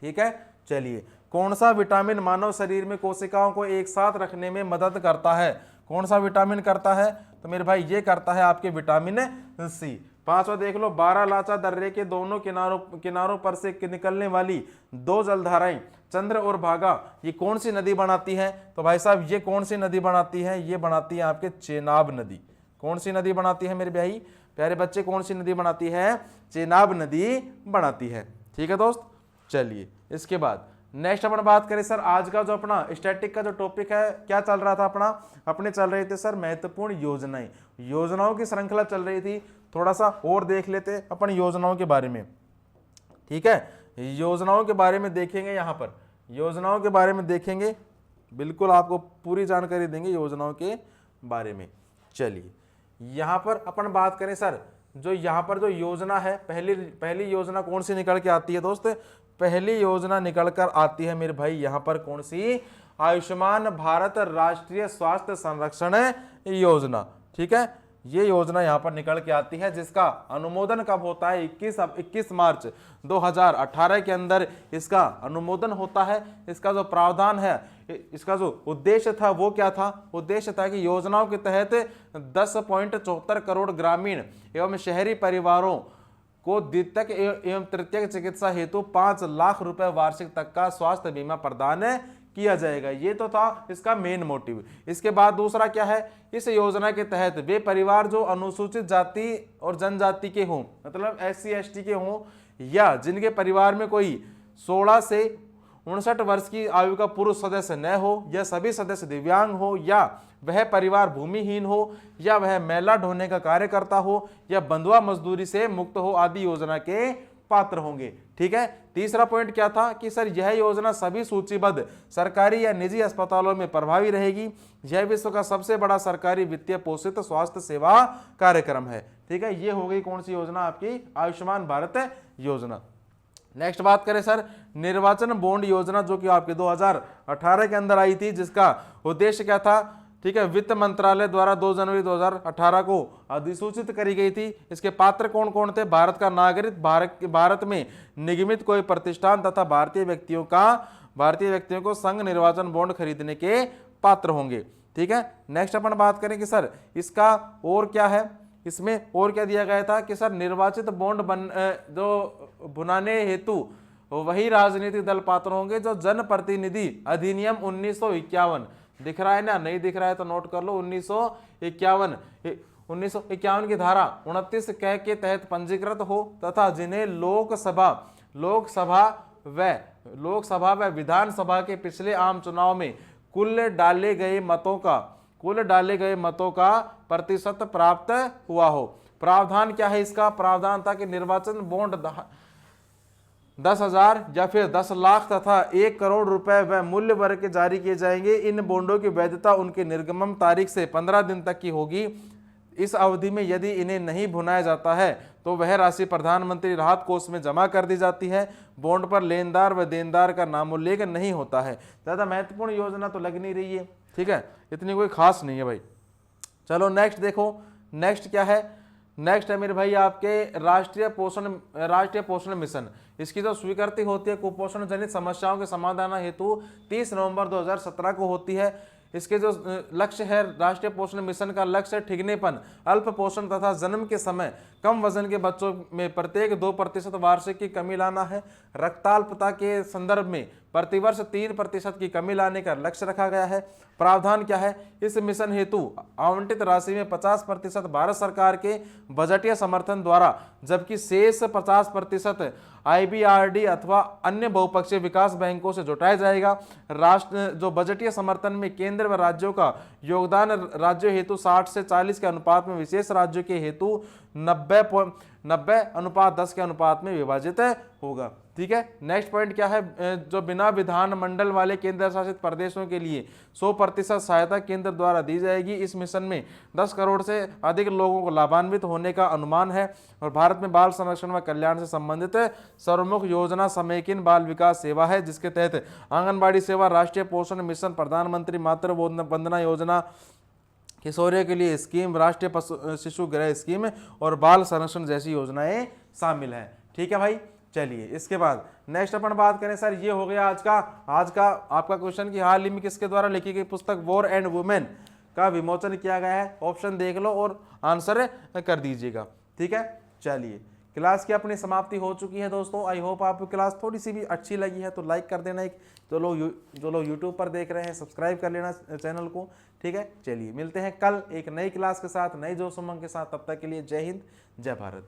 [SPEAKER 1] ठीक है, चलिए कौन सा विटामिन मानव शरीर में कोशिकाओं को एक साथ रखने में मदद करता है? कौन सा विटामिन करता है? तो मेरे भाई ये करता है आपके विटामिन C। पांचवा देख लो, बारालाचा दर्रे के दोनों किनारों पर से निकलने वाली दो जलधाराएं चंद्र और भागा ये कौन सी नदी बनाती है? तो भाई साहब ये कौन सी नदी बनाती है? ये बनाती है आपके चेनाब नदी। कौन सी नदी बनाती है मेरे भाई प्यारे बच्चे? कौन सी नदी बनाती है? चेनाब नदी बनाती है। ठीक है दोस्त, चलिए इसके बाद नेक्स्ट अपन बात करें सर, आज का जो अपना स्टैटिक का जो टॉपिक है, क्या चल रहा था अपना, अपने चल रहे थे सर महत्वपूर्ण योजनाएं, योजनाओं की श्रृंखला चल रही थी। थोड़ा सा और देख लेते अपन योजनाओं के बारे में, ठीक है। योजनाओं के बारे में देखेंगे, यहाँ पर योजनाओं के बारे में देखेंगे, बिल्कुल आपको पूरी जानकारी देंगे योजनाओं के बारे में। चलिए यहाँ पर अपन बात करें सर, जो यहाँ पर जो योजना है, पहली योजना कौन सी निकल के आती है दोस्त, पहली योजना निकल कर आती है मेरे भाई यहाँ पर कौन सी, आयुष्मान भारत राष्ट्रीय स्वास्थ्य संरक्षण योजना, ठीक है। ये योजना यहाँ पर निकल के आती है, जिसका अनुमोदन कब होता है, 21 मार्च 2018 के अंदर इसका अनुमोदन होता है। इसका जो प्रावधान है, इसका जो उद्देश्य था वो क्या था, उद्देश्य था कि योजनाओं के तहत 10.74 करोड़ ग्रामीण एवं शहरी परिवारों को द्वितीयक एवं तृतीयक चिकित्सा हेतु 5 लाख रुपए वार्षिक तक का स्वास्थ्य बीमा प्रदान किया जाएगा। ये तो था इसका मेन मोटिव। इसके बाद दूसरा क्या है, इस योजना के तहत वे परिवार जो अनुसूचित जाति और जनजाति के हों, मतलब SC ST के हों, या जिनके परिवार में कोई 16 से 59 वर्ष की आयु का पुरुष सदस्य न हो, या सभी सदस्य दिव्यांग हो, या वह परिवार भूमिहीन हो, या वह मेला ढोने का कार्य करता हो, या बंधुआ मजदूरी से मुक्त हो, आदि योजना के पात्र होंगे, ठीक है। तीसरा पॉइंट क्या था कि सर यह योजना सभी सूचीबद्ध सरकारी या निजी अस्पतालों में प्रभावी रहेगी। यह विश्व का सबसे बड़ा सरकारी वित्तीय पोषित स्वास्थ्य सेवा कार्यक्रम है, ठीक है। ये हो गई कौन सी योजना, आपकी आयुष्मान भारत योजना। नेक्स्ट बात करें सर, निर्वाचन बॉन्ड योजना, जो कि आपके 2018 के अंदर आई थी, जिसका उद्देश्य क्या था, ठीक है। वित्त मंत्रालय द्वारा 2 जनवरी 2018 को अधिसूचित करी गई थी। इसके पात्र कौन कौन थे, भारत का नागरिक, भारत में निगमित कोई प्रतिष्ठान तथा भारतीय व्यक्तियों को संघ निर्वाचन बॉन्ड खरीदने के पात्र होंगे, ठीक है। नेक्स्ट अपन बात करें कि सर इसका और क्या है, इसमें और क्या दिया गया था कि सर निर्वाचित बॉन्ड जो बनाने हेतु वही राजनीतिक दल पात्र होंगे जो जन प्रतिनिधि अधिनियम 1951, दिख रहा है ना, नहीं दिख रहा है तो नोट कर लो, 1951 की धारा 29 क के तहत पंजीकृत हो, तथा जिन्हें लोकसभा व विधानसभा के पिछले आम चुनाव में कुल डाले गए मतों का प्रतिशत प्राप्त हुआ हो। प्रावधान क्या है इसका, प्रावधान था कि निर्वाचन बॉन्ड 10,000 या फिर 10 लाख तथा 1 करोड़ रुपए व मूल्य वर्ग के जारी किए जाएंगे। इन बॉन्डों की वैधता उनके निर्गमन तारीख से 15 दिन तक की होगी। इस अवधि में यदि इन्हें नहीं भुनाया जाता है तो वह राशि प्रधानमंत्री राहत कोष में जमा कर दी जाती है। बॉन्ड पर लेनदार व देनदार का नामोल्लेख नहीं होता है। ज़्यादा महत्वपूर्ण योजना तो लग नहीं रही है, ठीक है, इतनी कोई खास नहीं है भाई। चलो नेक्स्ट देखो, नेक्स्ट क्या है, नेक्स्ट है मेरे भाई आपके राष्ट्रीय पोषण मिशन। इसकी जो स्वीकृति होती है कुपोषण जनित समस्याओं के समाधान हेतु 30 नवंबर 2017 को होती है। इसके जो लक्ष्य है, राष्ट्रीय पोषण मिशन का लक्ष्य ठिगनेपन, अल्प पोषण तथा जन्म के समय कम वजन के बच्चों में प्रत्येक 2% वार्षिक की कमी लाना है। रक्ताल्पता के संदर्भ में प्रतिवर्ष 3% की कमी लाने का लक्ष्य रखा गया है। प्रावधान क्या है, इस मिशन हेतु आवंटित राशि में 50% भारत सरकार के बजटीय समर्थन द्वारा, जबकि शेष 50% IBRD अथवा अन्य बहुपक्षीय विकास बैंकों से जुटाया जाएगा। राष्ट्र जो बजटीय समर्थन में केंद्र व राज्यों का योगदान राज्यों हेतु 60 से 40 के अनुपात में, विशेष राज्यों के हेतु 90:10 के अनुपात में विभाजित होगा, ठीक है। नेक्स्ट पॉइंट क्या है, जो बिना विधान मंडल वाले केंद्र शासित प्रदेशों के लिए 100% सहायता केंद्र द्वारा दी जाएगी। इस मिशन में 10 करोड़ से अधिक लोगों को लाभान्वित होने का अनुमान है। और भारत में बाल संरक्षण व कल्याण से संबंधित सर्वमुख योजना समेकिन बाल विकास सेवा है, जिसके तहत आंगनबाड़ी सेवा, राष्ट्रीय पोषण मिशन, प्रधानमंत्री मातृ वंदना योजना, किशोरियों के लिए स्कीम, राष्ट्रीय शिशु गृह स्कीम और बाल संरक्षण जैसी योजनाएं शामिल हैं, ठीक है भाई। चलिए इसके बाद नेक्स्ट अपन बात करें सर, ये हो गया आज का आपका क्वेश्चन कि हाल ही में किसके द्वारा लिखी गई पुस्तक वॉर एंड वुमेन का विमोचन किया गया है। ऑप्शन देख लो और आंसर कर दीजिएगा, ठीक है। चलिए क्लास की अपनी समाप्ति हो चुकी है दोस्तों। आई होप आपको क्लास थोड़ी सी भी अच्छी लगी है तो लाइक कर देना, एक जो लोग यूट्यूब पर देख रहे हैं सब्सक्राइब कर लेना चैनल को, ठीक है। चलिए मिलते हैं कल एक नई क्लास के साथ, नई जोश उमंग के साथ। तब तक के लिए जय हिंद, जय भारत।